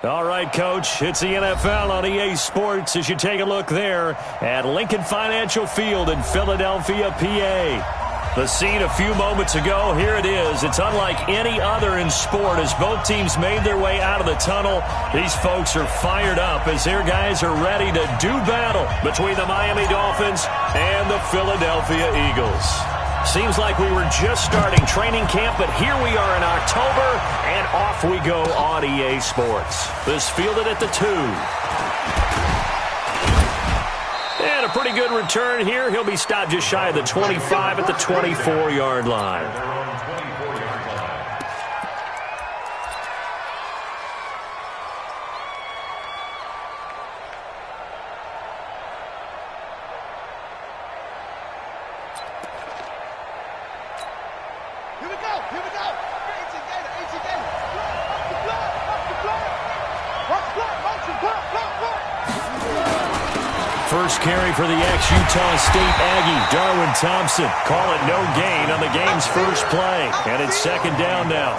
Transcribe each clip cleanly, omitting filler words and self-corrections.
All right, Coach, it's the NFL on EA Sports as you take a look there at Lincoln Financial Field in Philadelphia, PA. The scene a few moments ago, here it is. It's unlike any other in sport as both teams made their way out of the tunnel. These folks are fired up as their guys are ready to do battle between the Miami Dolphins and the Philadelphia Eagles. Seems like we were just starting training camp, but here we are in October, and off we go on EA Sports. This fielded at the 2. And a pretty good return here. He'll be stopped just shy of the 25 at the 24-yard line. First carry for the ex-Utah State Aggie, Darwin Thompson. Call it no gain on the game's first play. And it's second down now.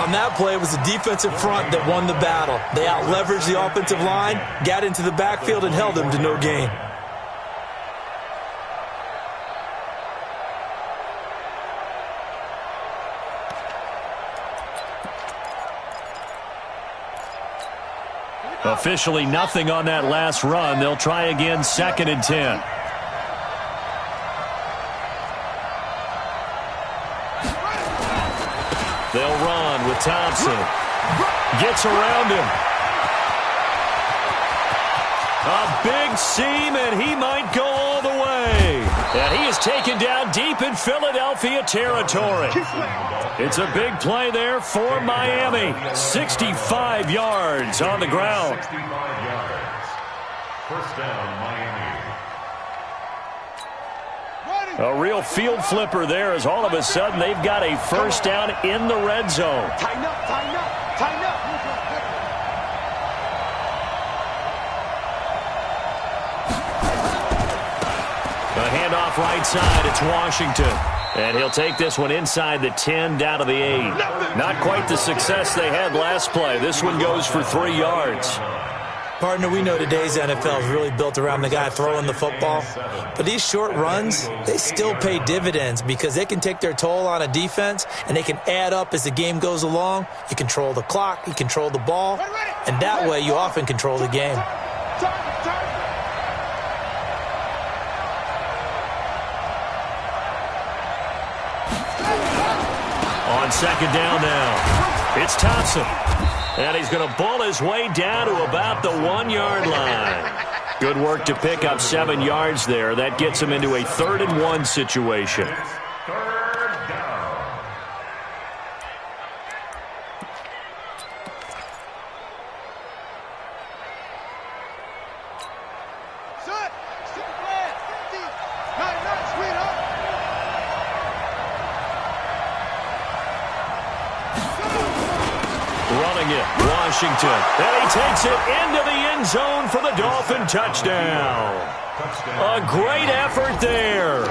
On that play, it was the defensive front that won the battle. They out-leveraged the offensive line, got into the backfield, and held them to no gain. Officially nothing on that last run. They'll try again, second and 10. They'll run with Thompson. Gets around him. A big seam, and he might go all the way. And he is taken down deep in Philadelphia territory. It's a big play there for Miami. 65 yards on the ground. 65 yards. First down, Miami. A real field flipper there as all of a sudden they've got a first down in the red zone. Tighten up, tighten up, tighten up. A handoff right side. It's Washington. And he'll take this one inside the 10 down to the 8. Not quite the success they had last play. This one goes for 3 yards. Partner, we know today's NFL is really built around the guy throwing the football. But these short runs, they still pay dividends because they can take their toll on a defense and they can add up as the game goes along. You control the clock, you control the ball, and that way you often control the game. On second down now, it's Thompson. And he's going to bull his way down to about the 1-yard line. Good work to pick up 7 yards there. That gets him into a 3rd and 1 situation. Third down. Running it, Washington. And he takes it into the end zone for the Dolphin touchdown. A great effort there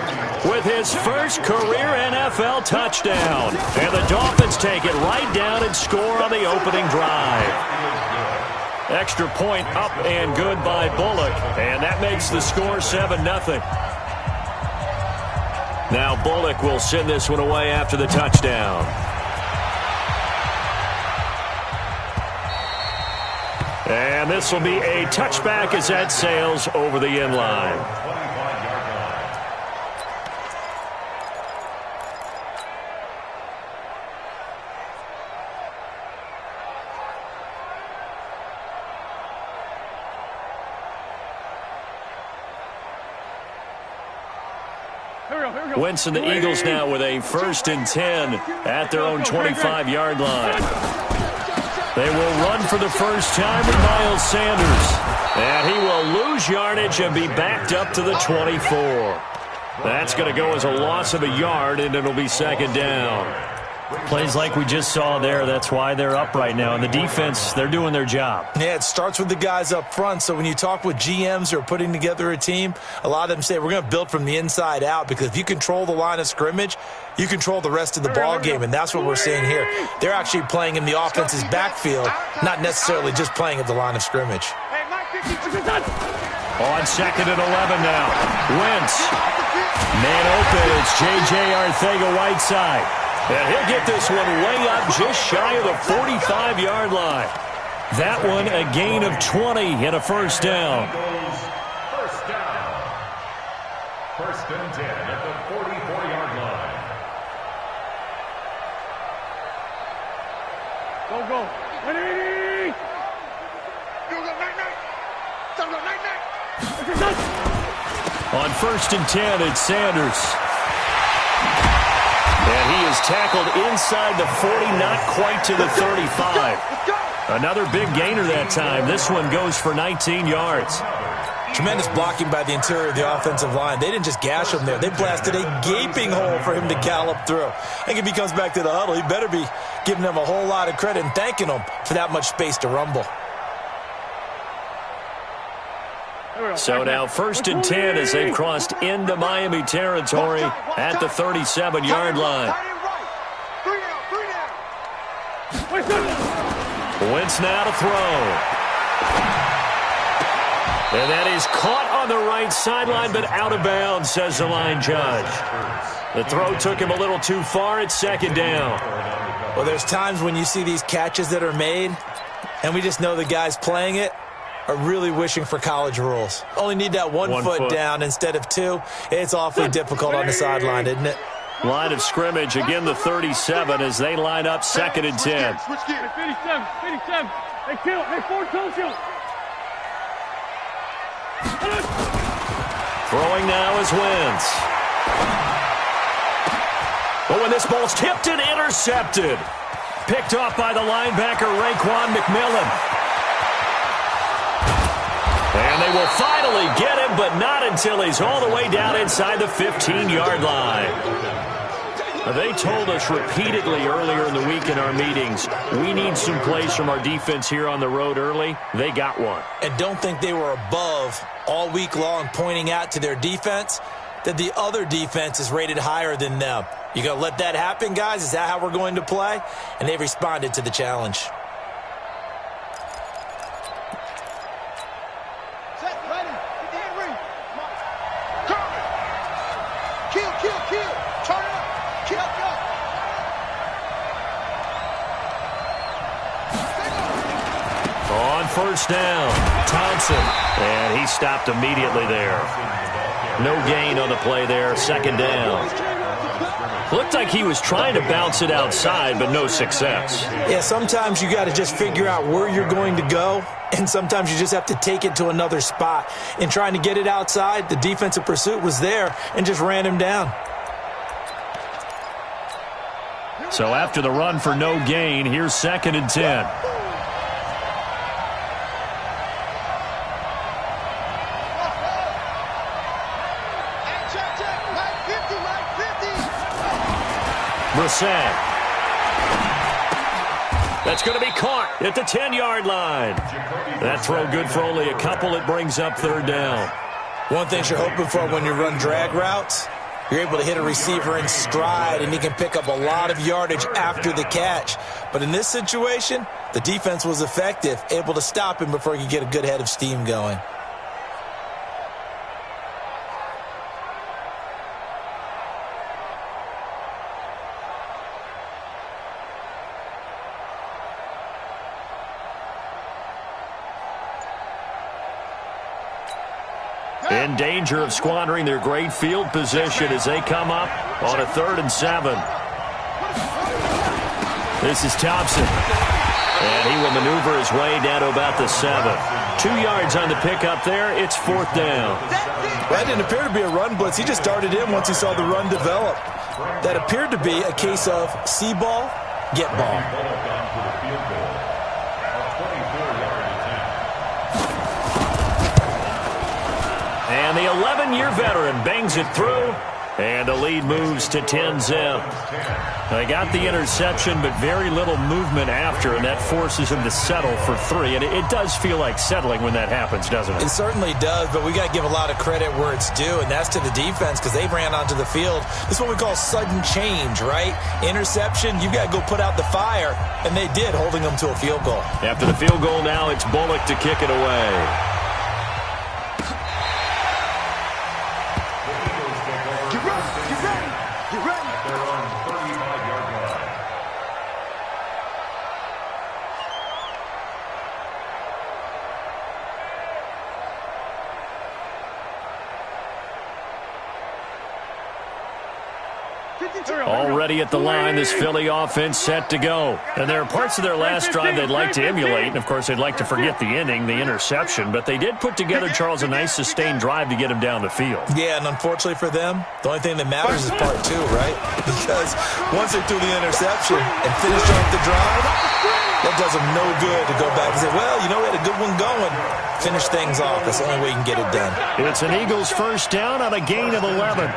with his first career NFL touchdown. And the Dolphins take it right down and score on the opening drive. Extra point up and good by Bullock. And that makes the score 7-0. Now Bullock will send this one away after the touchdown. And this will be a touchback as that sails over the end line. Winston, the Eagles now with a 1st and 10 at their own 25-yard line. They will run for the first time with Miles Sanders. And he will lose yardage and be backed up to the 24. That's going to go as a loss of a yard, and it'll be second down. Plays like we just saw there, that's why they're up right now. And the defense, they're doing their job. Yeah, it starts with the guys up front. So when you talk with GMs who are putting together a team, a lot of them say we're going to build from the inside out, because if you control the line of scrimmage, you control the rest of the ball game, and that's what we're seeing here. They're actually playing in the offense's backfield, not necessarily just playing at the line of scrimmage. On 2nd and 11 now. Wentz. Man open, it's J.J. Arcega-Whiteside. And he'll get this one way up just shy of the 45-yard line. That one a gain of 20 and a first down. First down. First and 10 at the 44-yard line. Go. Ready. On 1st and 10, it's Sanders. And he is tackled inside the 40, not quite to the 35. Another big gainer that time. This one goes for 19 yards. Tremendous blocking by the interior of the offensive line. They didn't just gash him there. They blasted a gaping hole for him to gallop through. I think if he comes back to the huddle, he better be giving them a whole lot of credit and thanking them for that much space to rumble. So now 1st and 10 as they've crossed into Miami territory at the 37-yard line. Wentz now to throw. And that is caught on the right sideline, but out of bounds, says the line judge. The throw took him a little too far. It's 2nd down. Well, there's times when you see these catches that are made, and we just know the guys playing it are really wishing for college rules. Only need that one foot down instead of two. It's awfully difficult on the sideline, isn't it? Line of scrimmage, again the 37 as they line up 2nd and 10. 57. Hey, kill. Hey, Ford, kill. Throwing now is Wentz. But when this ball's tipped and intercepted. Picked off by the linebacker, Raekwon McMillan. And they will finally get him, but not until he's all the way down inside the 15-yard line. They told us repeatedly earlier in the week in our meetings, we need some plays from our defense here on the road early. They got one. And don't think they were above all week long pointing out to their defense that the other defense is rated higher than them. You going to let that happen, guys? Is that how we're going to play? And they've responded to the challenge. On 1st down, Thompson. And he stopped immediately there. No gain on the play there, 2nd down. Looked like he was trying to bounce it outside, but no success. Yeah, sometimes you got to just figure out where you're going to go, and sometimes you just have to take it to another spot. In trying to get it outside, the defensive pursuit was there and just ran him down. So after the run for no gain, here's 2nd and 10. Brissett. That's going to be caught at the 10-yard line. That throw good for only a couple. It brings up 3rd down. One thing you're hoping for when you run drag routes, you're able to hit a receiver in stride, and he can pick up a lot of yardage after the catch. But in this situation, the defense was effective, able to stop him before he could get a good head of steam going. In danger of squandering their great field position as they come up on a 3rd and 7. This is Thompson. And he will maneuver his way down to about the 7. 2 yards on the pickup there. It's 4th down. That didn't appear to be a run blitz. He just darted in once he saw the run develop. That appeared to be a case of see ball, get ball. And the 11-year veteran bangs it through And the lead moves to 10-zip. They got the interception, but very little movement after, and that forces him to settle for 3. And it does feel like settling when that happens, doesn't it? It certainly does, but we got to give a lot of credit where it's due, and that's to the defense because they ran onto the field. This is what we call sudden change, right? Interception, you've got to go put out the fire, and they did, holding them to a field goal. After the field goal now, it's Bullock to kick it away. Already at the line, this Philly offense set to go. And there are parts of their last drive they'd like to emulate. And, of course, they'd like to forget the inning, the interception. But they did put together, Charles, a nice sustained drive to get him down the field. Yeah, and unfortunately for them, the only thing that matters is part 2, right? Because once they threw the interception and finished off the drive, that does them no good to go back and say, well, you know, we had a good one going. Finish things off. That's the only way you can get it done. It's an Eagles first down on a gain of 11.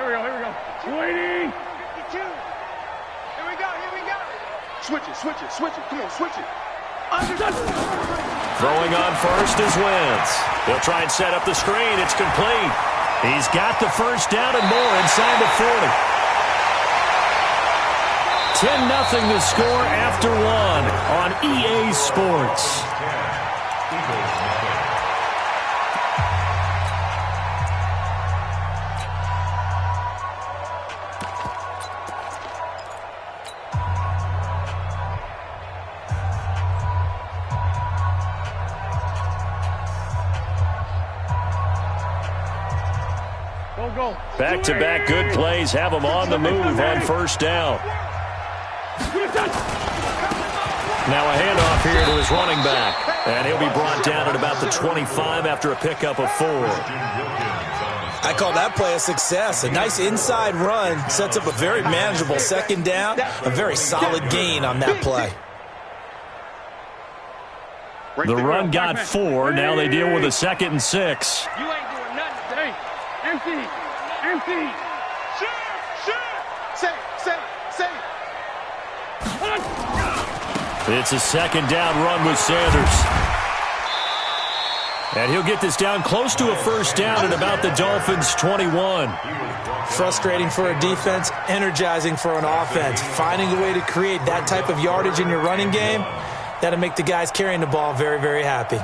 Here we go. Waiting. 52. Here we go. Switch it. Come on, switch it. Throwing on first is Wentz. He'll try and set up the screen. It's complete. He's got the first down and more inside the 40. 10-0 the score after 1 on EA Sports. Back-to-back good plays have him on the move on first down. Now a handoff here to his running back. And he'll be brought down at about the 25 after a pickup of 4. I call that play a success. A nice inside run sets up a very manageable second down. A very solid gain on that play. The run got 4. Now they deal with a 2nd and 6. You ain't doing nothing. Hey, empty. Say. It's a 2nd down run with Sanders. And he'll get this down close to a first down at about the Dolphins' 21. Frustrating for a defense, energizing for an offense. Finding a way to create that type of yardage in your running game, that'll make the guys carrying the ball very, very happy.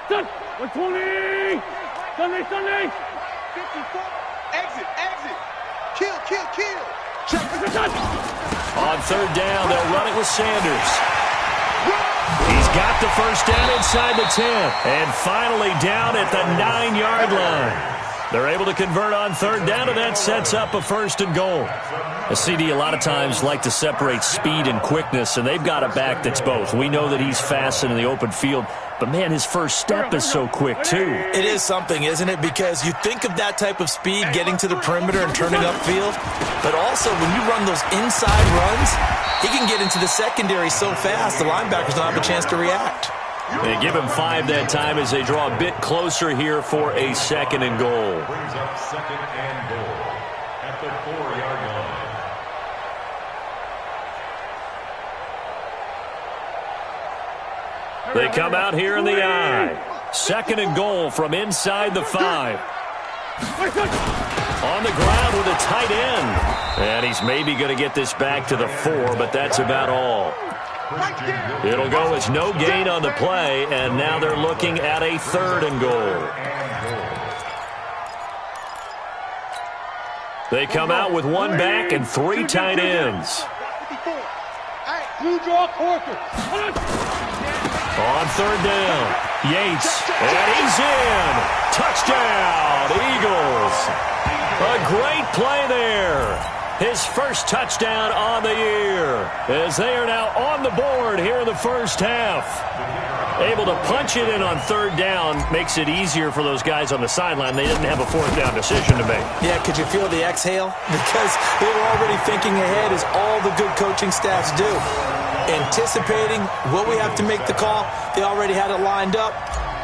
Done. 120. Sunday. 54. Exit. Kill. On third down, they'll run it with Sanders. He's got the first down inside the 10. And finally down at the 9-yard line. They're able to convert on third down, and that sets up a 1st and goal. A CD a lot of times like to separate speed and quickness, and they've got a back that's both. We know that he's fast in the open field, but, man, his first step is so quick, too. It is something, isn't it? Because you think of that type of speed getting to the perimeter and turning upfield, but also when you run those inside runs, he can get into the secondary so fast the linebackers don't have a chance to react. They give him 5 that time as they draw a bit closer here for a 2nd and goal. Brings up 2nd and goal at the 4-yard line. They come out here in the I. 2nd and goal from inside the 5. On the ground with a tight end. And he's maybe going to get this back to the 4, but that's about all. It'll go as no gain on the play, and now they're looking at a 3rd and goal. They come out with 1 back and 3 tight ends. You draw Corker. On third down, Yates, and he's in. Touchdown, Eagles. A great play there. his first touchdown on the year, as they are now on the board here in the first half. Able to punch it in on third down makes it easier for those guys on the sideline. They didn't have a fourth down decision to make. Yeah, could you feel the exhale? Because they were already thinking ahead, as all the good coaching staffs do. Anticipating what we have to make the call. They already had it lined up.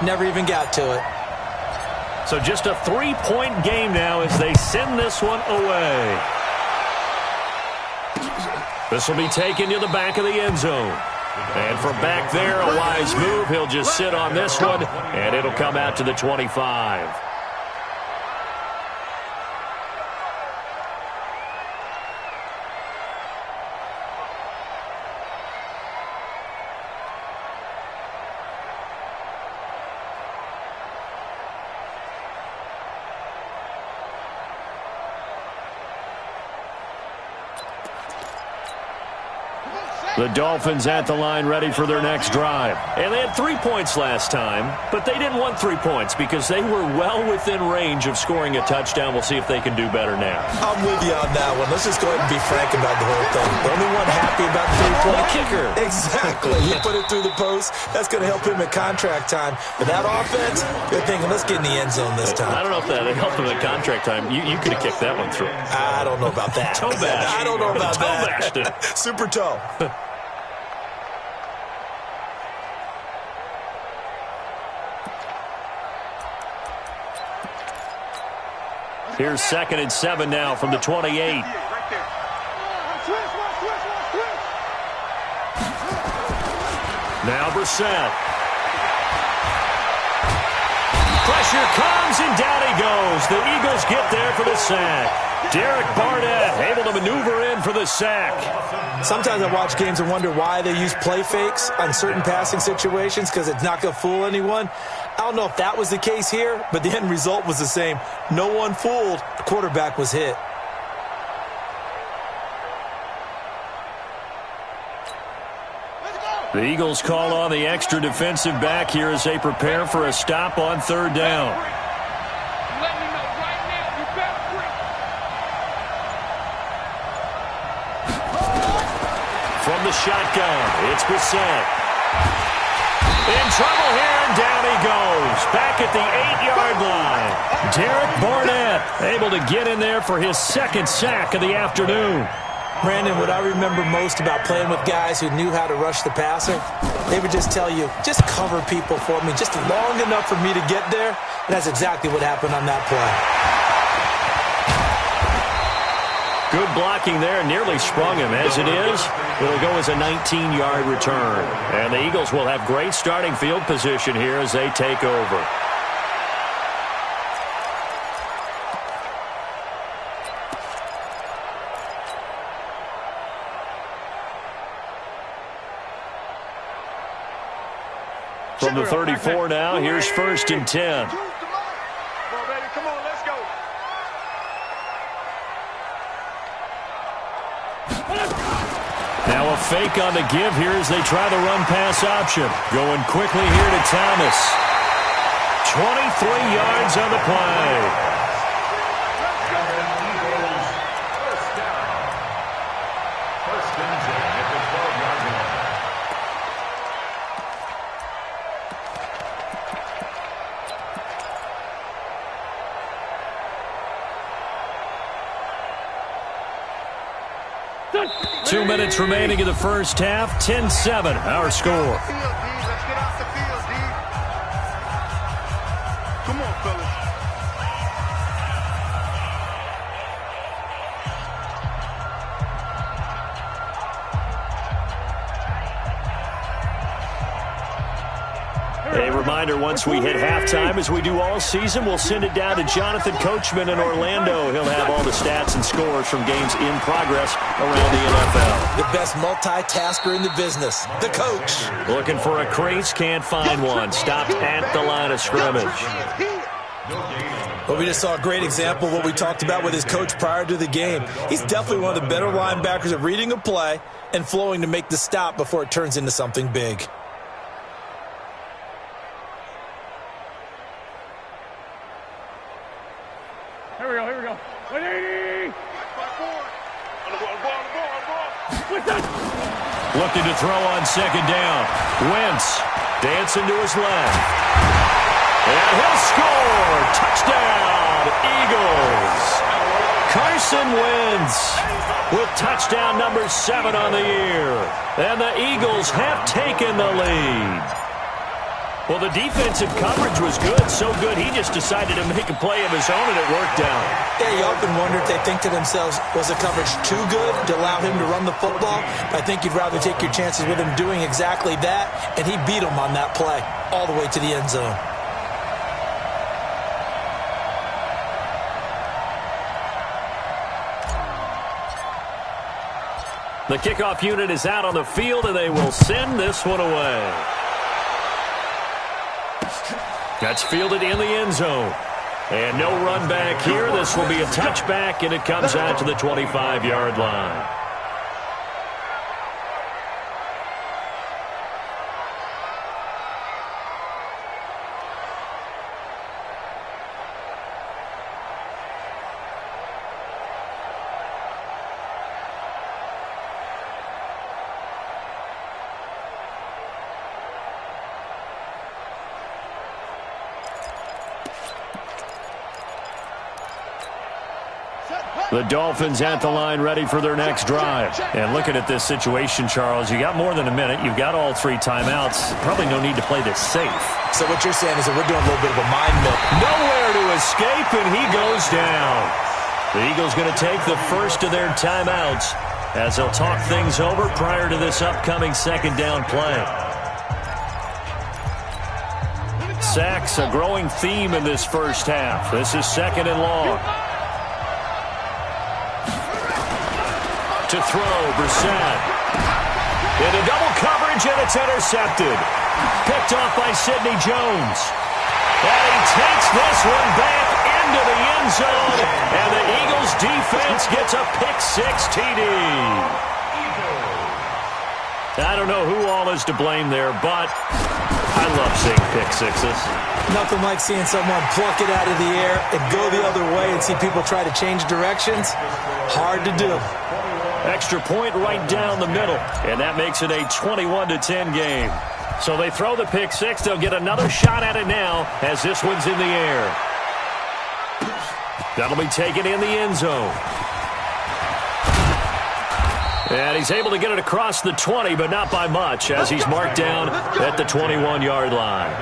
Never even got to it. So just a 3-point game now as they send this one away. This will be taken to the back of the end zone. And from back there, a wise move. He'll just sit on this one, and it'll come out to the 25. The Dolphins at the line ready for their next drive. And they had 3 points last time, but they didn't want 3 points because they were well within range of scoring a touchdown. We'll see if they can do better now. I'm with you on that one. Let's just go ahead and be frank about the whole thing. The only one happy about the 3-point kicker. Exactly. You put it through the post. That's going to help him at contract time. But that offense, they're thinking, let's get in the end zone this time. I don't know if that helped him at contract time. You could have kicked that one through. I don't know about that. Toe bash. I don't know about toe bashed it. Super toe. Here's 2nd and 7 now from the 28. Now Brissett. Pressure comes, and down he goes. The Eagles get there for the sack. Derek Barnett able to maneuver in for the sack. Sometimes I watch games and wonder why they use play fakes on certain passing situations, because it's not going to fool anyone. I don't know if that was the case here, but the end result was the same. No one fooled. The quarterback was hit. The Eagles call on the extra defensive back here as they prepare for a stop on third down. From the shotgun, it's Brissett. In trouble here, and down he goes. Back at the 8-yard line. Derek Barnett able to get in there for his second sack of the afternoon. Brandon, what I remember most about playing with guys who knew how to rush the passer, they would just tell you, just cover people for me, just long enough for me to get there. And that's exactly what happened on that play. Good blocking there, nearly sprung him. As it is, it'll go as a 19-yard return. And the Eagles will have great starting field position here as they take over. From the 34 now, here's 1st and 10. Come on, let's go. Now a fake on the give here as they try the run-pass option. Going quickly here to Thomas. 23 yards on the play. First and 10 at the 12-yard line. Two 2 minutes remaining in the first half. 10-7, our score. Let's get off the field, D. Come on, fellas. A reminder, once we hit halftime, as we do all season, we'll send it down to Jonathan Coachman in Orlando. He'll have all the stats and scores from games in progress around the NFL. The best multitasker in the business, the coach. Looking for a crease, can't find one. Stopped at the line of scrimmage. Well, we just saw a great example of what we talked about with his coach prior to the game. He's definitely one of the better linebackers at reading a play and flowing to make the stop before it turns into something big. Here we go. 180. Looking to throw on second down. Wentz dancing to his left. And he'll score. Touchdown, Eagles. Carson Wentz with touchdown number 7 on the year. And the Eagles have taken the lead. Well, the defensive coverage was good, so good he just decided to make a play of his own, and it worked out. Yeah, you often wonder if they think to themselves, was the coverage too good to allow him to run the football? But I think you'd rather take your chances with him doing exactly that, and he beat him on that play all the way to the end zone. The kickoff unit is out on the field, and they will send this one away. That's fielded in the end zone. And no run back here. This will be a touchback, and it comes out to the 25-yard line. The Dolphins at the line ready for their next drive. And looking at this situation, Charles, you got more than a minute. You've got all 3 timeouts. Probably no need to play this safe. So what you're saying is that we're doing a little bit of a mind milk. Nowhere to escape, and he goes down. The Eagles going to take the first of their timeouts as they'll talk things over prior to this upcoming second down play. Sacks, a growing theme in this first half. This is second and long. To throw, Brissett. Into double coverage, and it's intercepted. Picked off by Sidney Jones. And he takes this one back into the end zone. And the Eagles defense gets a pick-6 TD. I don't know who all is to blame there, but I love seeing pick-6s. Nothing like seeing someone pluck it out of the air and go the other way and see people try to change directions. Hard to do. Extra point right down the middle, and that makes it a 21-10 game. So they throw the pick-6. They'll get another shot at it now as this one's in the air. That'll be taken in the end zone. And he's able to get it across the 20, but not by much, as he's marked down at the 21-yard line.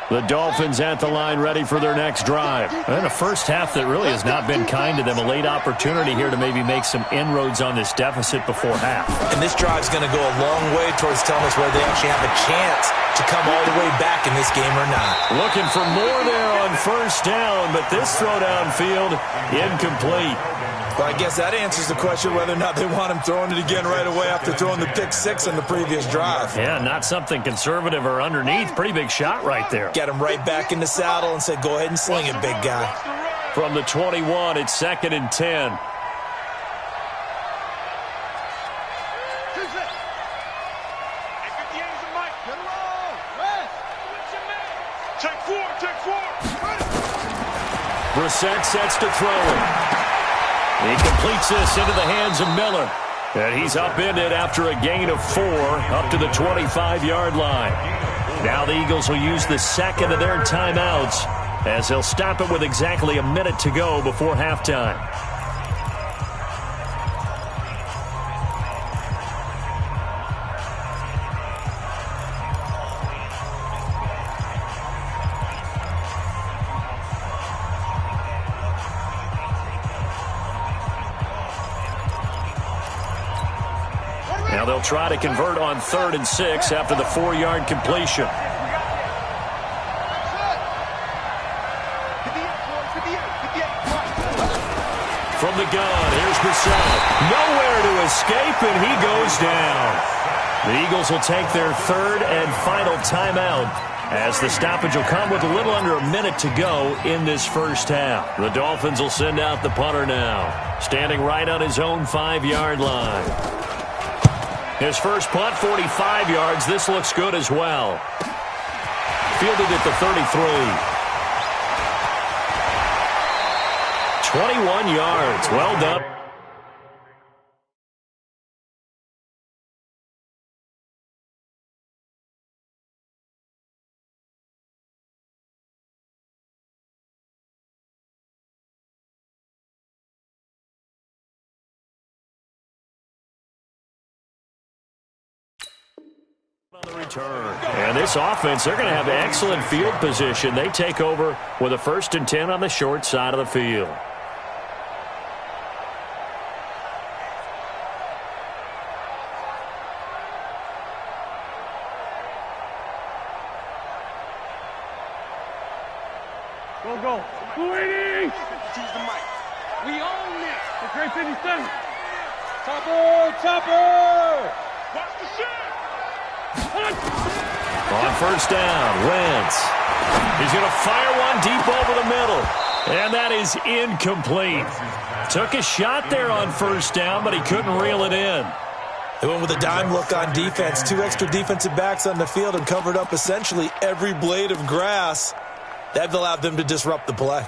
The Dolphins at the line ready for their next drive. And a first half that really has not been kind to them. A late opportunity here to maybe make some inroads on this deficit before half. And this drive's going to go a long way towards telling us whether they actually have a chance to come all the way back in this game or not. Looking for more there on first down, but this throw downfield incomplete. Well, I guess that answers the question whether or not they want him throwing it again right away after throwing the pick-6 on the previous drive. Yeah, not something conservative or underneath. Pretty big shot right there. Get him right back in the saddle and said, go ahead and sling it, big guy. From the 21, it's 2nd and 10. Brissett sets to throw it. He completes this into the hands of Miller. And he's upended after a gain of 4 up to the 25-yard line. Now the Eagles will use the second of their timeouts as they'll stop it with exactly a minute to go before halftime. Now they'll try to convert on 3rd and 6 after the 4-yard completion. From the gun, here's Brissett. Nowhere to escape, and he goes down. The Eagles will take their 3rd and final timeout as the stoppage will come with a little under a minute to go in this first half. The Dolphins will send out the punter now, standing right on his own 5-yard line. His first punt, 45 yards. This looks good as well. Fielded at the 33. 21 yards. Well done. On the return. And this offense, they're going to have excellent field position. They take over with a 1st and 10 on the short side of the field. Go. 280. Choose the mic. We own this. Okay, 57. Chopper. Watch the shit. On 1st down, Wentz. He's going to fire one deep over the middle. And that is incomplete. Took a shot there on 1st down, but he couldn't reel it in. They went with a dime look on defense. 2 extra defensive backs on the field and covered up essentially every blade of grass. That allowed them to disrupt the play.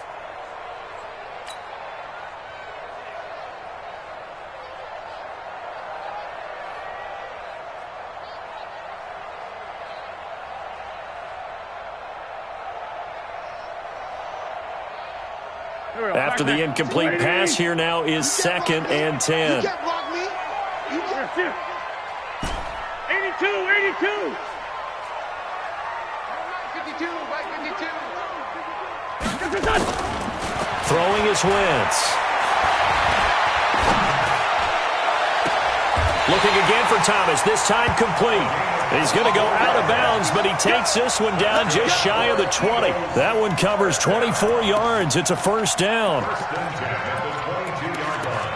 After the incomplete pass, here now is 2nd and 10. You can't block me. You can't. 82. 52. Right 52. Throwing is Wentz. Looking again for Thomas, this time complete. He's going to go out of bounds, but he takes this one down just shy of the 20. That one covers 24 yards. It's a 1st down. 1st and 10 at the 22-yard line.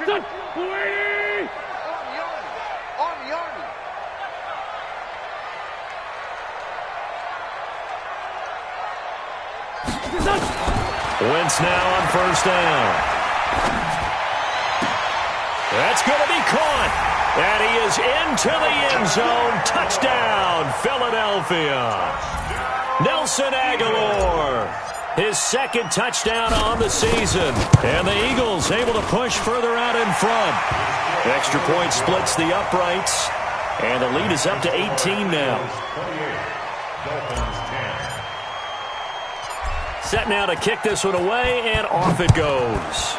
Touch. 280. Army. Wentz now on 1st down. That's going to be caught. And he is into the end zone. Touchdown, Philadelphia. Nelson Aguilar. His 2nd touchdown on the season. And the Eagles able to push further out in front. Extra point splits the uprights. And the lead is up to 18 now. Set now to kick this one away, and off it goes.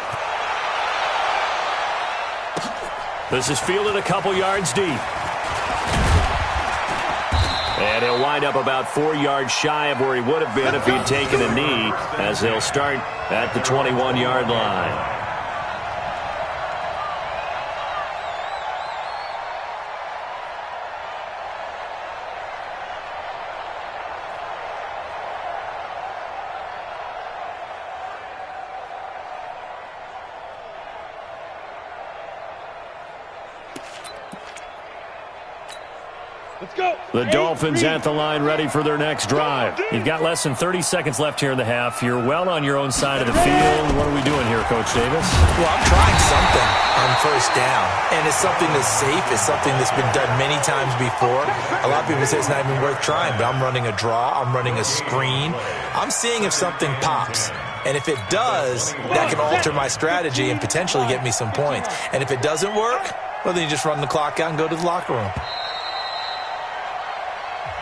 This is fielded a couple yards deep. And he'll wind up about 4 yards shy of where he would have been if he'd taken a knee, as they'll start at the 21-yard line. The Dolphins at the line ready for their next drive. You've got less than 30 seconds left here in the half. You're well on your own side of the field. What are we doing here, Coach Davis? Well, I'm trying something on 1st down, and it's something that's safe. It's something that's been done many times before. A lot of people say it's not even worth trying, but I'm running a draw. I'm running a screen. I'm seeing if something pops. And if it does, that can alter my strategy and potentially get me some points. And if it doesn't work, well, then you just run the clock out and go to the locker room.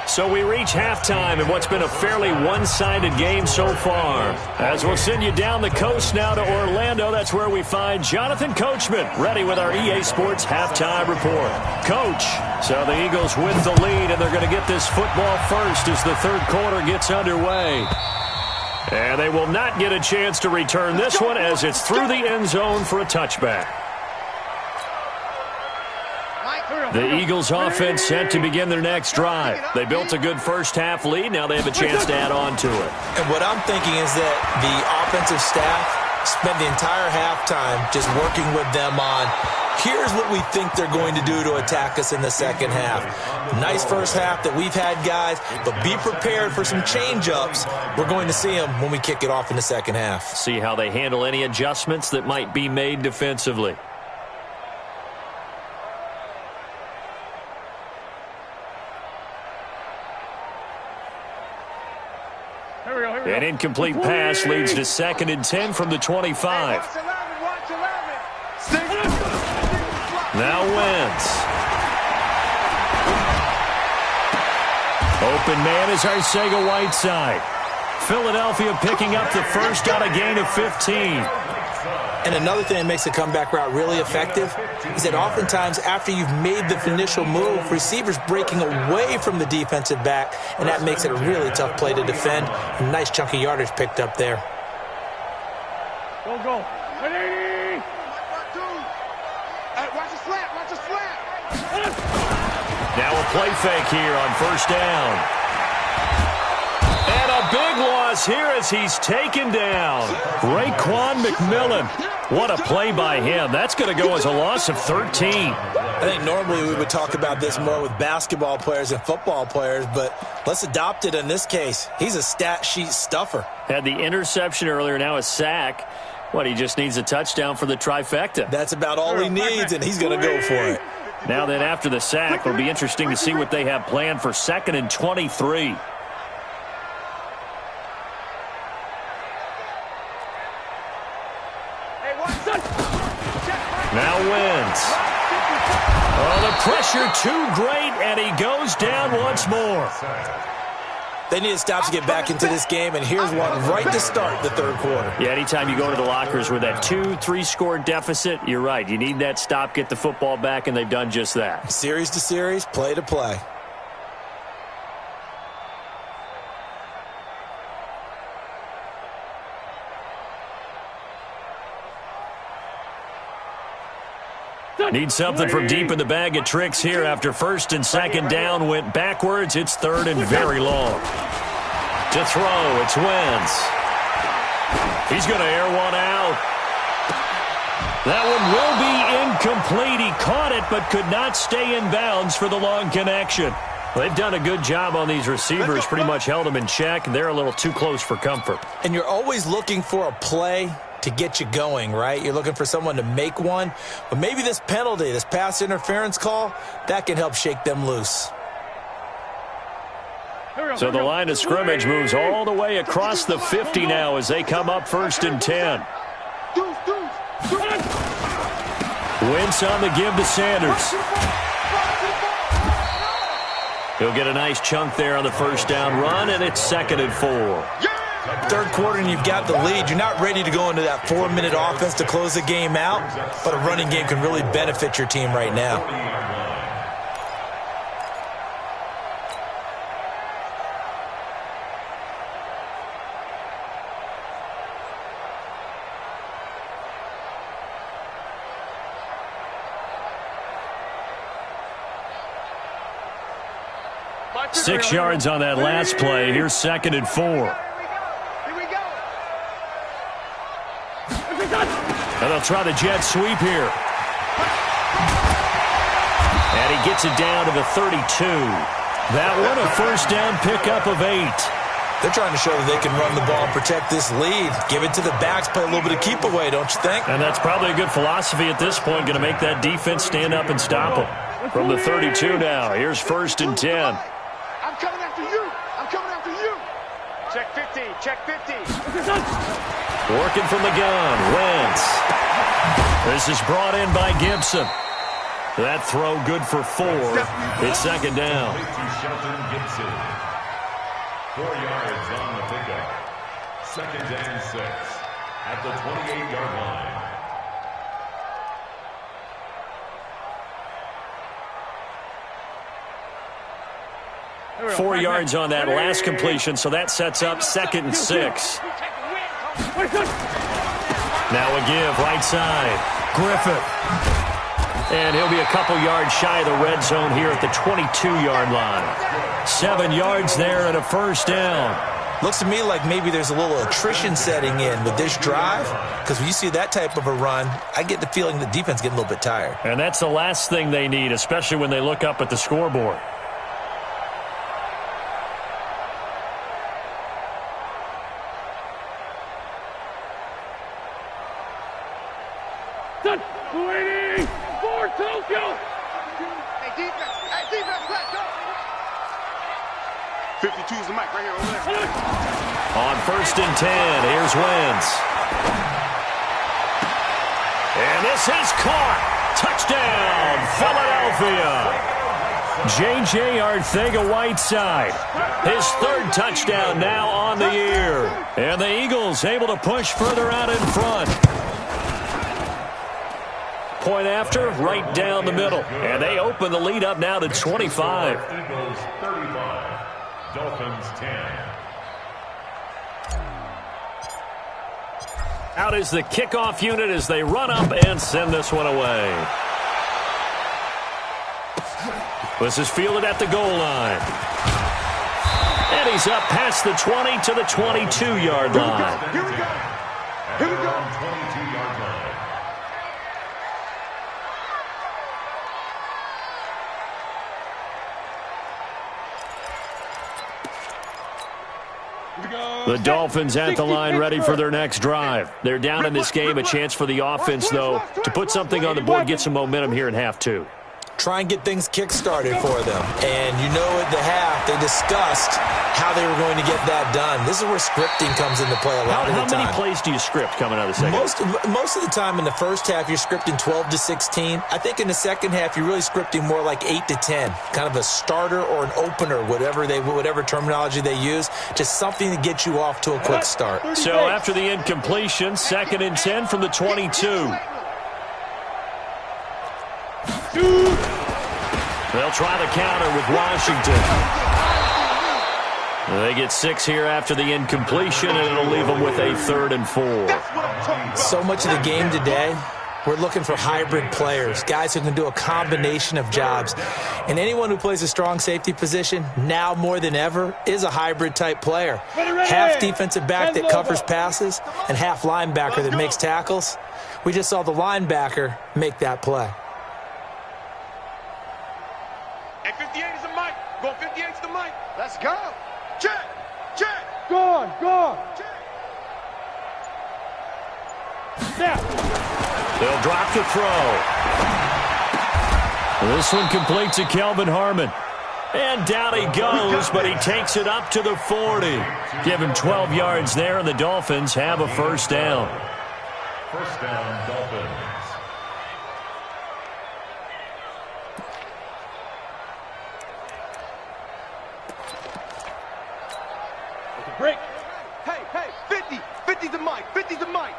So we reach halftime in what's been a fairly one-sided game so far. As we'll send you down the coast now to Orlando, that's where we find Jonathan Coachman ready with our EA Sports Halftime Report. Coach, so the Eagles with the lead, and they're going to get this football first as the 3rd quarter gets underway. And they will not get a chance to return this one as it's through the end zone for a touchback. The Eagles offense set to begin their next drive. They built a good first half lead. Now they have a chance to add on to it. And what I'm thinking is that the offensive staff spent the entire halftime just working with them on, here's what we think they're going to do to attack us in the second half. Nice first half that we've had, guys, but be prepared for some change-ups. We're going to see them when we kick it off in the second half. See how they handle any adjustments that might be made defensively. An incomplete pass leads to 2nd and 10 from the 25. Now Wentz. Open man is Arcega-Whiteside. Philadelphia picking up the first on a gain of 15. And another thing that makes the comeback route really effective is that oftentimes after you've made the initial move, receivers breaking away from the defensive back, and that makes it a really tough play to defend. A nice chunk of yardage picked up there. Go, go. Ready? Watch the slant, watch the slant. Now a play fake here on first down. And a big loss here as he's taken down. Raekwon McMillan. What a play by him. That's going to go as a loss of 13. I think normally we would talk about this more with basketball players and football players, but let's adopt it in this case. He's a stat sheet stuffer. Had the interception earlier, now a sack. What, he just needs a touchdown for the trifecta. That's about all he needs, and he's going to go for it. Now then, after the sack, it'll be interesting to see what they have planned for 2nd and 23. Now Wentz. Oh, the pressure too great, and he goes down once more. They need to stop to get back into this game, and here's one right to start the third quarter. Yeah, anytime you go to the lockers with that 2-3 score deficit, you're right. You need that stop, get the football back, and they've done just that. Series to series, play to play. Need something from deep in the bag of tricks here after 1st and 2nd down went backwards. It's 3rd and very long. To throw, it's Wentz. He's going to air one out. That one will be incomplete. He caught it but could not stay in bounds for the long connection. They've done a good job on these receivers, pretty much held them in check, and they're a little too close for comfort. And you're always looking for a play to get you going, right? You're looking for someone to make one. But maybe this penalty, this pass interference call, that can help shake them loose. So the line of scrimmage moves all the way across the 50 now as they come up 1st and 10. Wentz on the give to Sanders. He'll get a nice chunk there on the first down run, and it's 2nd and 4. Third quarter and you've got the lead. You're not ready to go into that 4-minute offense to close the game out, but a running game can really benefit your team right now. Six yards on that last play. Here's 2nd and 4. And they'll try the jet sweep here. And he gets it down to the 32. That one a first down pickup of 8. They're trying to show that they can run the ball and protect this lead. Give it to the backs, play a little bit of keep away, don't you think? And that's probably a good philosophy at this point. Going to make that defense stand up and stop them. From the 32 now, here's 1st and 10. I'm coming after you. I'm coming after you. Check 50. Check 50. Working from the gun, Wentz. This is brought in by Gibson. That throw good for 4. It's 2nd down. 4 yards on the pickup. 2nd and 6 at the 28-yard line. Four yards on that last completion, so that sets up 2nd and 6. Now a give, right side. Griffith. And he'll be a couple yards shy of the red zone here at the 22-yard line. 7 yards there and a first down. Looks to me like maybe there's a little attrition setting in with this drive, because when you see that type of a run, I get the feeling the defense getting a little bit tired. And that's the last thing they need, especially when they look up at the scoreboard. Waiting for Tokyo. Hey, defense, let's go. 52 is the mic right here over there. On 1st and 10, here's Wentz. And this is caught. Touchdown, Philadelphia. J.J. Arcega-Whiteside. His 3rd touchdown now on the year. And the Eagles able to push further out in front. Point after, right down the middle. And they open the lead up now to 25. Eagles 35, Dolphins 10. Out is the kickoff unit as they run up and send this one away. This is fielded at the goal line. And he's up past the 20 to the 22-yard line. Here we go. Here we go. 22-yard line. The Dolphins at the line ready for their next drive. They're down in this game. A chance for the offense, though, to put something on the board, get some momentum here in half 2. Try and get things kick-started for them. And you know at the half, they discussed how they were going to get that done. This is where scripting comes into play a lot of the time. How many plays do you script coming out of the second? Most of the time in the first half, you're scripting 12 to 16. I think in the second half, you're really scripting more like 8 to 10. Kind of a starter or an opener, whatever terminology they use. Just something to get you off to a quick start. So after the incompletion, 2nd and 10 from the 22. They'll try the counter with Washington. They get 6 here after the incompletion, and it'll leave them with a 3rd and 4. So much of the game today, we're looking for hybrid players, guys who can do a combination of jobs. And anyone who plays a strong safety position, now more than ever, is a hybrid-type player. Half defensive back that covers passes and half linebacker that makes tackles. We just saw the linebacker make that play. Hey, 58 is the mic. Go 58 is the mic. Let's go. Check. Check. Gone. Check. Snap. They'll drop the throw. This one complete to Kelvin Harmon. And down he goes, but he takes it up to the 40. Give him 12 yards there, and the Dolphins have a 1st down. 1st down, Dolphins. Break. Hey, 50. 50's the mic. 50's the mic.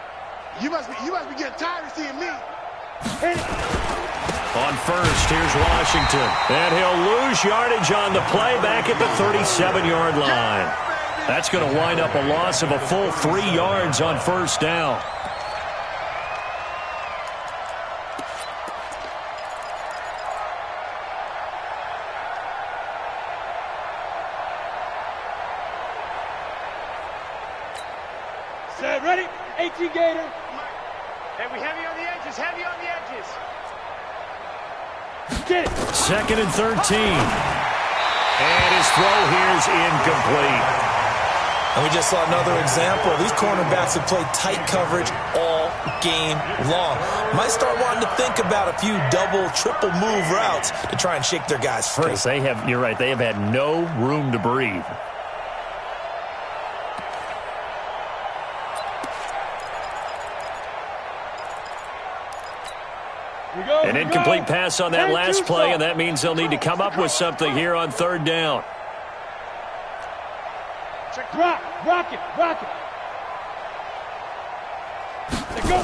You must be getting tired of seeing me. Hit it. On 1st, here's Washington. And he'll lose yardage on the play back at the 37-yard line. That's going to wind up a loss of a full 3 yards on 1st down. Set, ready? 18 Gator. Hey, we heavy on the edges. Heavy on the edges. Get it. 2nd and 13. And his throw here is incomplete. And we just saw another example. These cornerbacks have played tight coverage all game long. Might start wanting to think about a few double, triple move routes to try and shake their guys free. Yes, you're right, they have had no room to breathe. An incomplete pass on that last play, and that means they'll need to come up with something here on 3rd down. Rock it. Let go.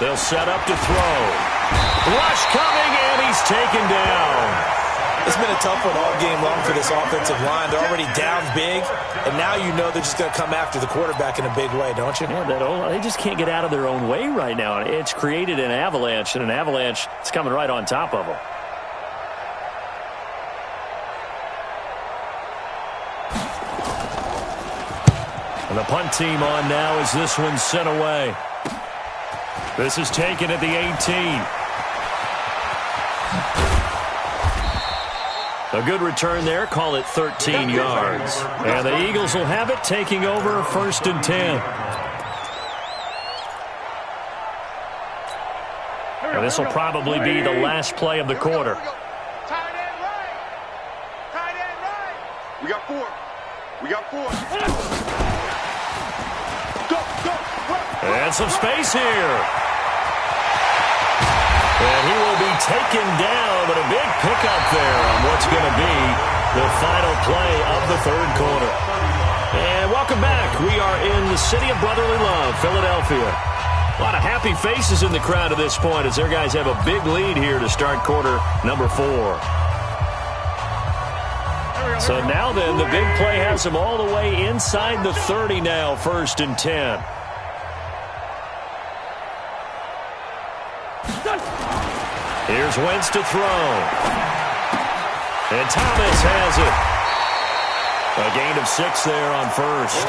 They'll set up to throw. Rush coming, and he's taken down. It's been a tough one all game long for this offensive line. They're already down big, and now you know they're just going to come after the quarterback in a big way, don't you? Yeah, they just can't get out of their own way right now. It's created an avalanche, and an avalanche is coming right on top of them. The punt team on now as this one's sent away. This is taken at the 18. A good return there. Call it 13 yards. And the Eagles will have it, taking over 1st and 10. And this will probably be the last play of the quarter. Tight end right. Tight end right. We got 4. We got 4. Go, go, run. And some space here. And he will be taken down, but a big pickup there on what's going to be the final play of the 3rd quarter. And welcome back. We are in the city of brotherly love, Philadelphia. A lot of happy faces in the crowd at this point as their guys have a big lead here to start quarter number 4. So now then, the big play has them all the way inside the 30 now, 1st and 10. Here's Wentz to throw. And Thomas has it. A gain of 6 there on 1st.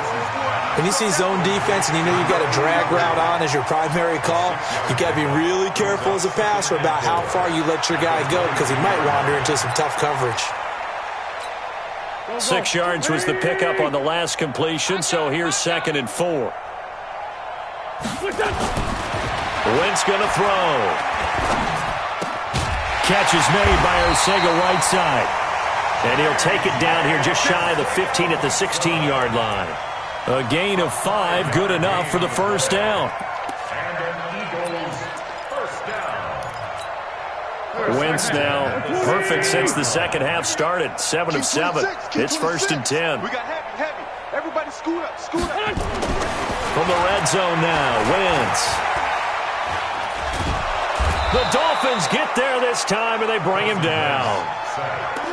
When you see zone defense and you know you've got a drag route on as your primary call, you got to be really careful as a passer about how far you let your guy go because he might wander into some tough coverage. 6 yards was the pickup on the last completion, so here's 2nd and 4. Wentz going to throw. Catch is made by Arcega right side. And he'll take it down here just shy of the 15 at the 16-yard line. A gain of 5, good enough for the 1st down. And an Eagles first down. Wentz now perfect since the second half started. 7 of 7. It's 1st and 10. We got heavy. Everybody scoot up, scoot up. From the red zone now, Wentz. The Dolphins get there this time, and they bring him down.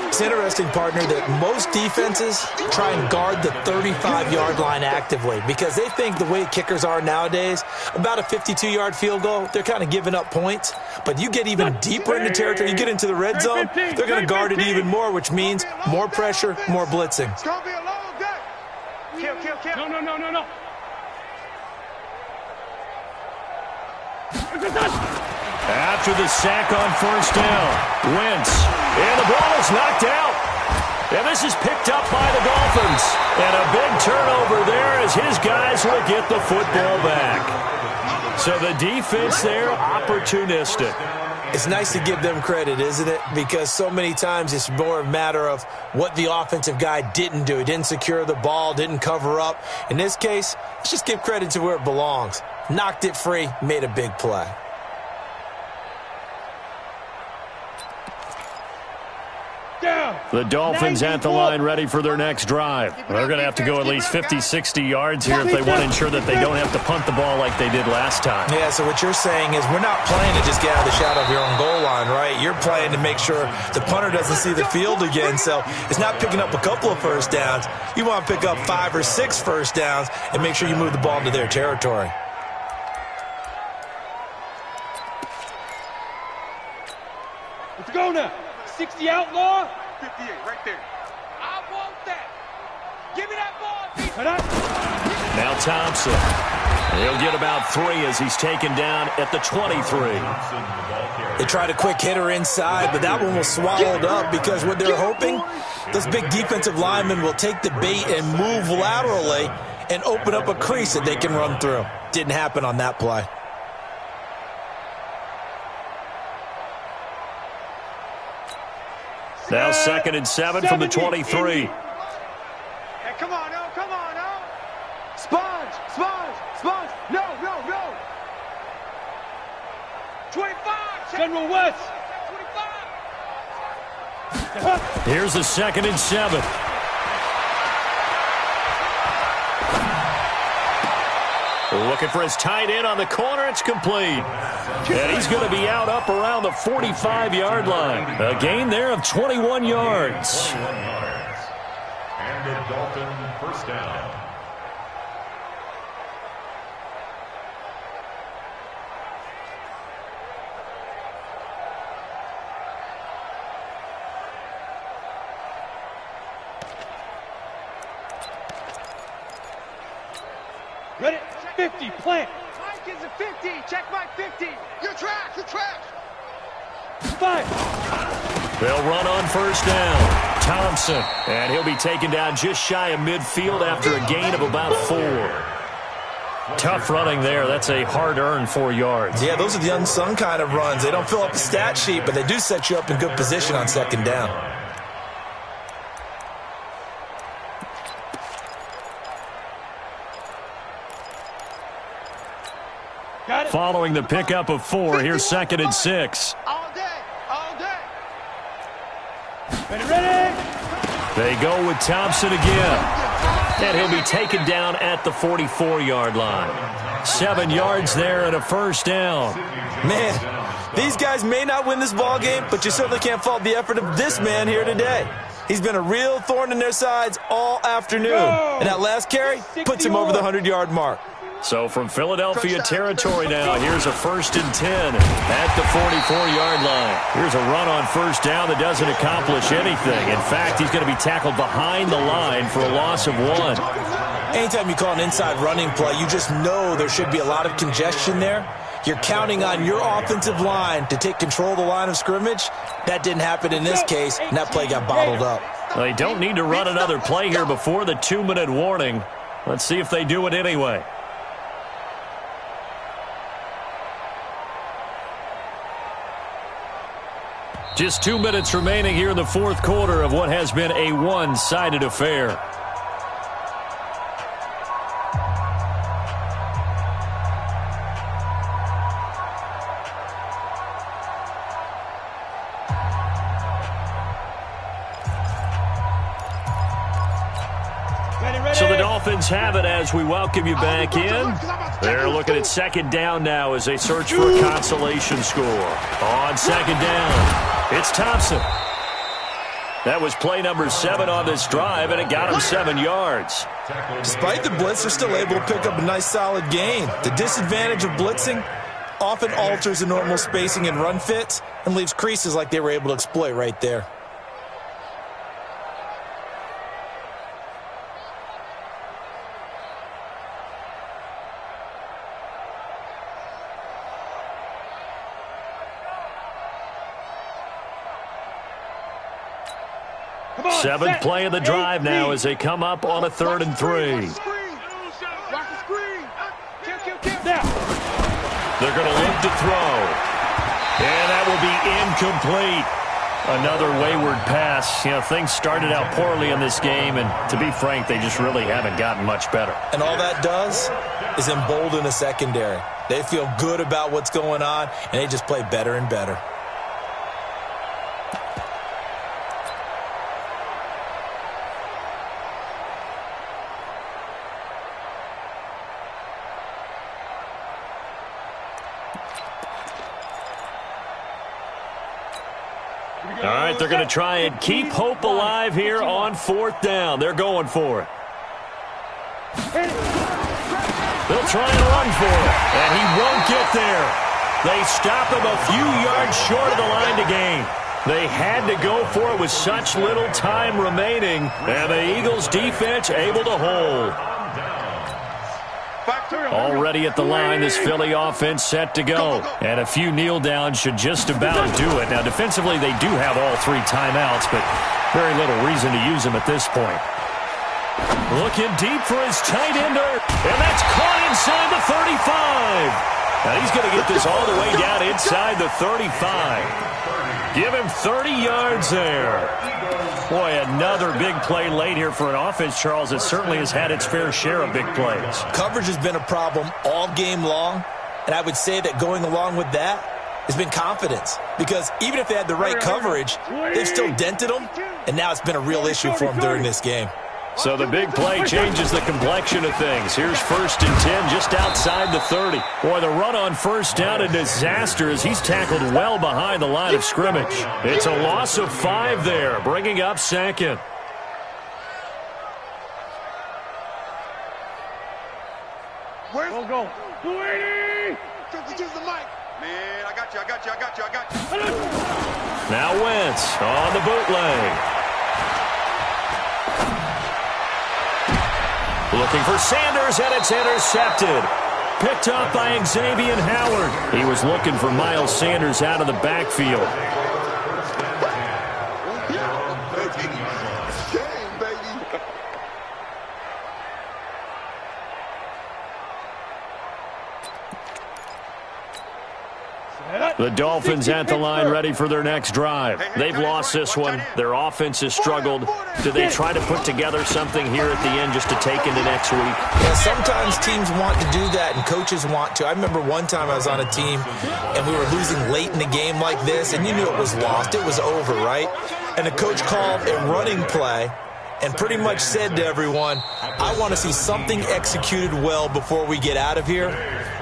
It's interesting, partner, that most defenses try and guard the 35-yard line actively because they think the way kickers are nowadays, about a 52-yard field goal, they're kind of giving up points. But you get even deeper into territory, you get into the red zone, they're going to guard it even more, which means more pressure, more blitzing. It's going to be a long day. Kill. No. After the sack on 1st down, Wentz, and the ball is knocked out. And this is picked up by the Dolphins. And a big turnover there as his guys will get the football back. So the defense there, opportunistic. It's nice to give them credit, isn't it? Because so many times it's more a matter of what the offensive guy didn't do. He didn't secure the ball, didn't cover up. In this case, let's just give credit to where it belongs. Knocked it free, made a big play. The Dolphins at the line ready for their next drive. They're going to have to go at least 50, 60 yards here if they want to ensure that they don't have to punt the ball like they did last time. Yeah, so what you're saying is we're not playing to just get out of the shadow of your own goal line, right? You're playing to make sure the punter doesn't see the field again. So it's not picking up a couple of 1st downs. You want to pick up 5 or 6 1st downs and make sure you move the ball into their territory. Let's go now. 60 outlaw. 58, right there. I want that. Give me that ball. Now Thompson. He'll get about 3 as he's taken down at the 23. They tried a quick hitter inside, but that one was swallowed up because what they're hoping, those big defensive linemen will take the bait and move laterally and open up a crease that they can run through. Didn't happen on that play. Now 2nd and 7 from the 23. Hey, come on, no. Sponge. No. 25. General West. 25. Here's a 2nd and 7. Looking for his tight end on the corner. It's complete. And he's going to be out up around the 45-yard line. A gain there of 21 yards. And a Dolphin first down. 50, plant. Mike is a 50. Check my 50. You're trash. You're trash. 5. They'll run on first down. Thompson, and he'll be taken down just shy of midfield after a gain of about 4. Tough running there. That's a hard-earned 4 yards. Yeah, those are the unsung kind of runs. They don't fill up the stat sheet, but they do set you up in good position on second down. Got it. Following the pickup of 4, here's 2nd and 6. All day. All day. Ready. They go with Thompson again. And he'll be taken down at the 44-yard line. 7 yards there and a first down. Man, these guys may not win this ball game, but you certainly can't fault the effort of this man here today. He's been a real thorn in their sides all afternoon. And that last carry puts him over the 100-yard mark. So from Philadelphia territory now, here's a 1st and 10 at the 44-yard line. Here's a run on first down that doesn't accomplish anything. In fact, he's going to be tackled behind the line for a loss of 1. Anytime you call an inside running play, you just know there should be a lot of congestion there. You're counting on your offensive line to take control of the line of scrimmage. That didn't happen in this case, and that play got bottled up. They don't need to run another play here before the 2-minute warning. Let's see if they do it anyway. Just 2 minutes remaining here in the fourth quarter of what has been a one-sided affair. So the Dolphins have it as we welcome you back in. They're looking at second down now as they search for a consolation score. On second down, it's Thompson. That was play number 7 on this drive, and it got him 7 yards. Despite the blitz, they're still able to pick up a nice solid gain. The disadvantage of blitzing often alters the normal spacing and run fits and leaves creases like they were able to exploit right there. Seventh play of the drive now as they come up on a 3rd and 3. Watch the screen. Kill. They're going to look to throw. And that will be incomplete. Another wayward pass. You know, things started out poorly in this game, and to be frank, they just really haven't gotten much better. And all that does is embolden the secondary. They feel good about what's going on, and they just play better and better. All right, they're going to try and keep hope alive here on 4th down. They're going for it. They'll try and run for it, and he won't get there. They stop him a few yards short of the line to gain. They had to go for it with such little time remaining, and the Eagles' defense able to hold. Already at the line, this Philly offense set to go. And a few kneel downs should just about do it. Now, defensively, they do have all 3 timeouts, but very little reason to use them at this point. Looking deep for his tight ender, and that's caught inside the 35. Now, he's going to get this all the way down inside the 35. Give him 30 yards there. Boy, another big play late here for an offense, Charles, that certainly has had its fair share of big plays. Coverage has been a problem all game long, and I would say that going along with that has been confidence. Because even if they had the right coverage, they've still dented them, and now it's been a real issue for them during this game. So the big play changes the complexion of things. Here's 1st and 10 just outside the 30. Boy, the run on first down, a disaster as he's tackled well behind the line of scrimmage. It's a loss of 5 there, bringing up 2nd. Where's Go. 280. Just the mic. Man, I got you. Now Wentz on the bootleg. Looking for Sanders, and it's intercepted. Picked up by Xavier Howard. He was looking for Miles Sanders out of the backfield. The Dolphins at the line ready for their next drive. They've lost this one. Their offense has struggled. Do they try to put together something here at the end just to take into next week? Yeah, sometimes teams want to do that and coaches want to. I remember one time I was on a team and we were losing late in the game like this, and you knew it was lost. It was over, right? And the coach called a running play and pretty much said to everyone, I want to see something executed well before we get out of here.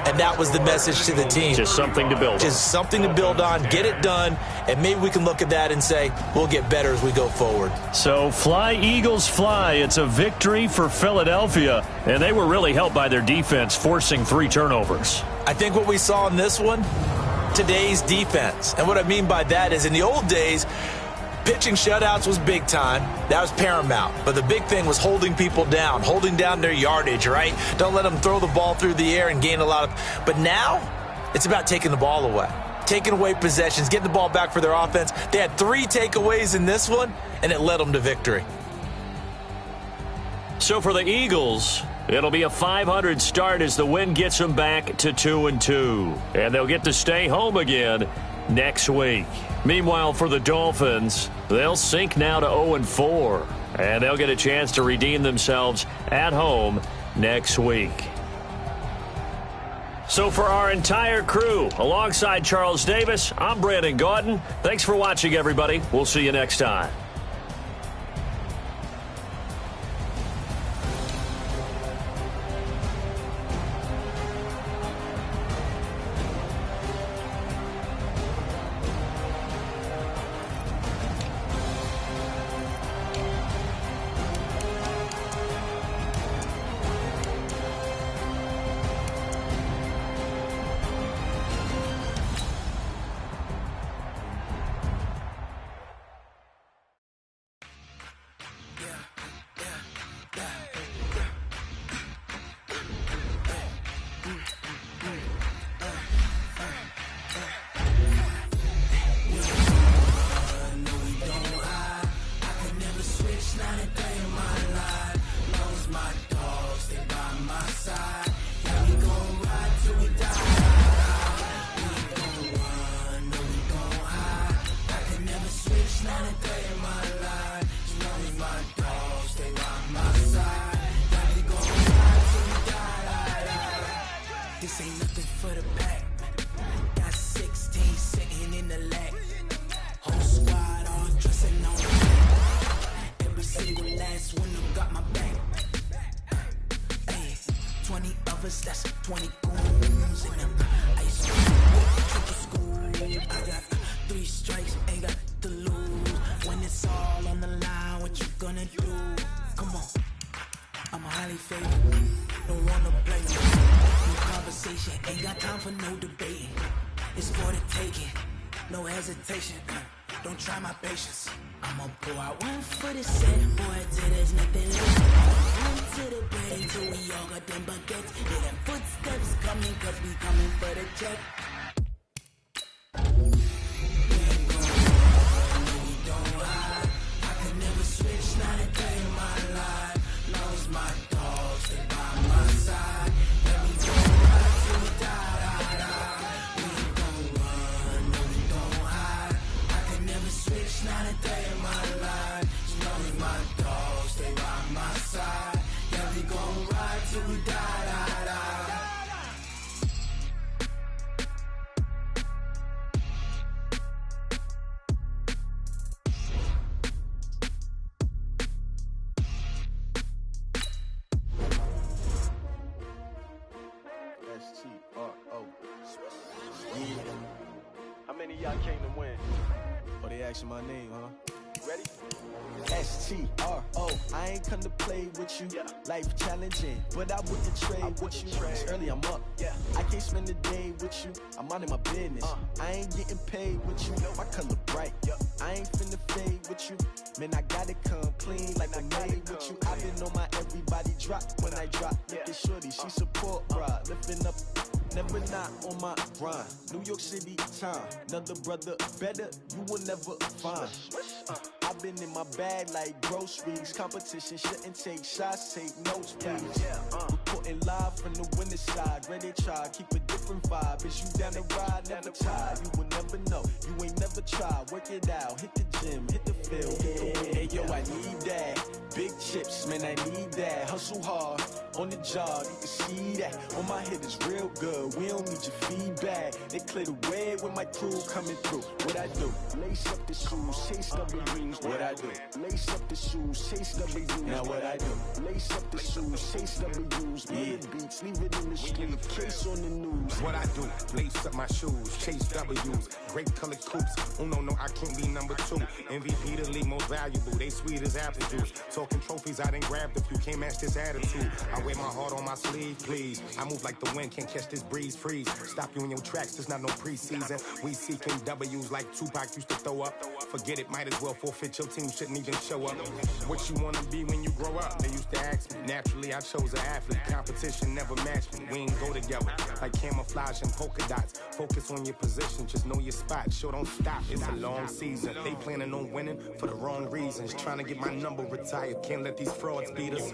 And that was the message to the team. Just something to build on. Just something to build on, get it done, and maybe we can look at that and say, we'll get better as we go forward. So fly, Eagles, fly. It's a victory for Philadelphia, and they were really helped by their defense, forcing 3 turnovers. I think what we saw in this one, today's defense. And what I mean by that is in the old days, pitching shutouts was big time. That was paramount. But the big thing was holding people down, holding down their yardage, right? Don't let them throw the ball through the air and gain a lot of... But now, it's about taking the ball away. Taking away possessions, getting the ball back for their offense. They had 3 takeaways in this one, and it led them to victory. So for the Eagles, it'll be a 500 start as the win gets them back to 2-2. And they'll get to stay home again next week. Meanwhile, for the Dolphins, they'll sink now to 0-4, and they'll get a chance to redeem themselves at home next week. So for our entire crew, alongside Charles Davis, I'm Brandon Gaudin. Thanks for watching, everybody. We'll see you next time. This ain't nothing for the pack. Got 16 sitting in the lag. Whole squad all dressing on black. Every single last one of them got my back. Hey, 20 of us, that's 20 goons in them. Ice cream, triple school. I got 3 strikes, ain't got to lose. When it's all on the line, what you gonna do? Come on, I'm highly favored. Don't wanna play me. No conversation, ain't got time for no debating. It's for the taking, no hesitation. Don't try my patience. I'ma pour out one for the set, boy, till there's nothing left. One to the bed until we all got them baguettes. Hear them footsteps coming, cause we coming for the check. We ain't gonna run, no, we don't hide. I can never switch, not a day in my life. Long as my dogs, they by my side. Let me go ride till we die. We ain't gonna run, no, we don't hide. I can never switch, not a day in my life. As long as my dogs, they by my side. Yeah, we gon' ride till we die. S-T-R-O. How many of y'all came to win? Oh, they asking my name, huh? STRO, I ain't come to play with you. Life challenging, but I wouldn't trade with you. It's early, I'm up. I can't spend the day with you. I'm out of my business. I ain't getting paid with you. My color bright. I ain't finna fade with you. Man, I gotta come clean like I'm made with you. I've been on my everybody drop when I drop. Look at shorty, she support, bruh. Lifting up. Never not on my grind. New York City time. Another brother better, you will never find. I've been in my bag like groceries. Competition shouldn't take shots, take notes, please. Reporting live from the winning side. Ready to try, keep a different vibe. Is you down the ride, never tired. You will never know, you ain't never tried. Work it out, hit the gym, hit the field, hit the wind. Hey yo, I need that. Big chips, man, I need that. Hustle hard, on the job, you can see that. On my head is real good, we don't need your feedback. They clear the way with my crew coming through. What I do? Lace up the shoes, chase W's. What I do? Lace up the shoes, chase W's. Now what I do? Lace up the shoes, chase W's. Million beats, leave it in the street, case on the news. What I do? Lace up my shoes, chase W's. Great colored coops. Oh no, I can't be number 2. MVP the league most valuable. They sweet as apple juice. Talking trophies, I didn't grab the few. Can't match this attitude. I wear my heart on my sleeve, please. I move like the wind, can't catch this breeze, freeze. Stop you in your tracks, there's not no preseason. We seeking W's like Tupac used to throw up. Forget it, might as well forfeit. Your team shouldn't even show up. What you wanna be when you grow up? They used to ask me. Naturally, I chose an athlete. Competition never matched me. We ain't go together like camouflage and polka dots. Focus on your position, just know your spot. Sure, don't stop. It's a long season. They planning on winning for the wrong reasons. Trying to get my number retired. Can't let these frauds beat us.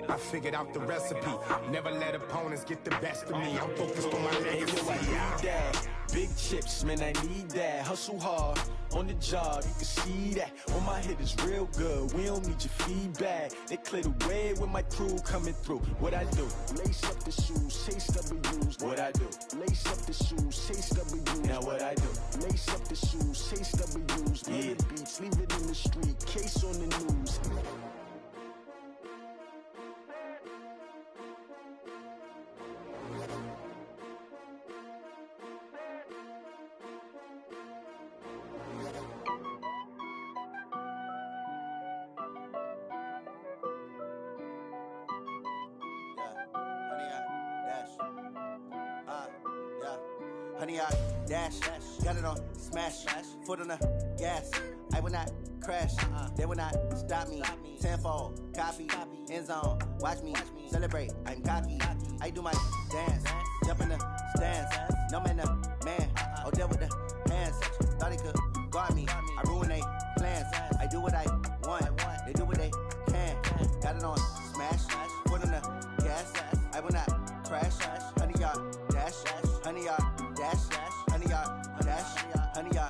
I figured out the recipe. Never let opponents get the best of me. I'm focused on my legacy. I need that. Big chips, man, I need that. Hustle hard, on the job, you can see that. On my head is real good, we don't need your feedback. They clear the way with my crew coming through. What I do? Lace up the shoes, chase W's. What I do? Lace up the shoes, chase W's. Now what I do? Lace up the shoes, chase W's. Million beats, leave it in the street, case on the news. Honey, I dash, got it on smash, foot on the gas. I will not crash, they will not stop me. Tenfold, copy, end zone, watch me celebrate. I'm cocky, I do my dance, jump in the stands. No man, the man, oh, deal with the hands. Thought he could guard me, I ruin they plans. I do what I want, they do what they can. Got it on smash, foot on the gas. I will not crash, honey, y'all dash, honey, y'all dash, honey, y'all dash, honey, y'all